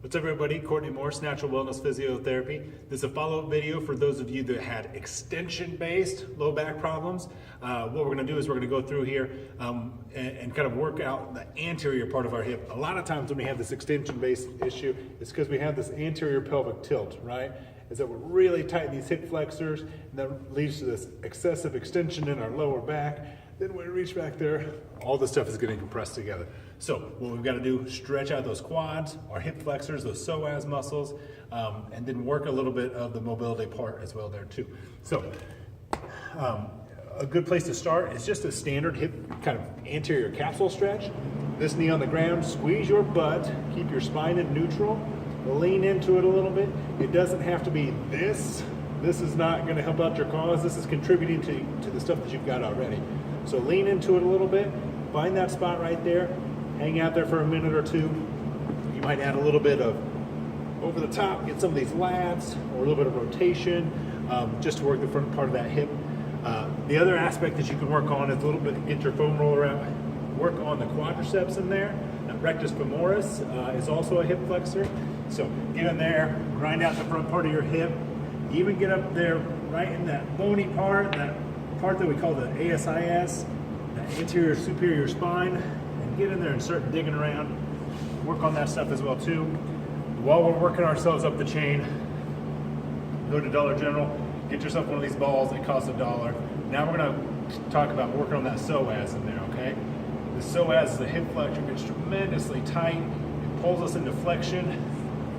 What's up, everybody? Courtney Morse, Natural Wellness Physiotherapy. This is a follow-up video for those of you that had extension-based low back problems. What we're going to do is we're going to go through here and kind of work out the anterior part of our hip. A lot of times when we have this extension-based issue, it's because we have this anterior pelvic tilt, right? Is that we're really tight in these hip flexors, and that leads to this excessive extension in our lower back. Then when we reach back there, all this stuff is getting compressed together. So what we've got to do, stretch out those quads, our hip flexors, those psoas muscles, and then work a little bit of the mobility part as well there too. So a good place to start is just a standard hip kind of anterior capsule stretch. This knee on the ground, squeeze your butt, keep your spine in neutral, lean into it a little bit. It doesn't have to be this. This is not going to help out your cause. This is contributing to the stuff that you've got already. So lean into it a little bit, find that spot right there, hang out there for a minute or two. You might add a little bit of over the top, get some of these lats or a little bit of rotation just to work the front part of that hip. The other aspect that you can work on is a little bit, get your foam roller out, work on the quadriceps in there. That rectus femoris is also a hip flexor. So get in there, grind out the front part of your hip, even get up there right in that bony part, that part that we call the ASIS, the anterior superior spine, and get in there and start digging around. Work on that stuff as well too. While we're working ourselves up the chain, go to Dollar General, get yourself one of these balls that costs $1. Now we're gonna talk about working on that psoas in there, okay? The psoas is a hip flexor, gets tremendously tight. It pulls us into flexion.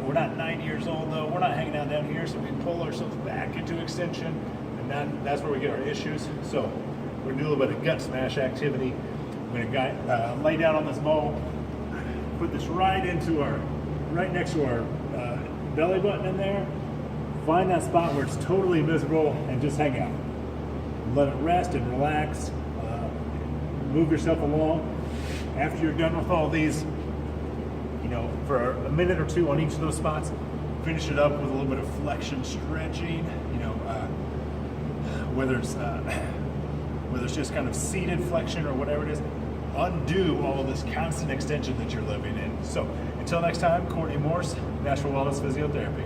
We're not 90 years old though. We're not hanging out down here, so we pull ourselves back into extension. And that's where we get our issues. So we're gonna do a little bit of gut smash activity. I'm gonna lay down on this ball, put this right next to our belly button in there. Find that spot where it's totally visible and just hang out. Let it rest and relax. Move yourself along. After you're done with all these, for a minute or two on each of those spots, finish it up with a little bit of flexion stretching. Whether it's just kind of seated flexion or whatever it is, undo all this constant extension that you're living in. So until next time, Courtney Morse, Natural Wellness Physiotherapy.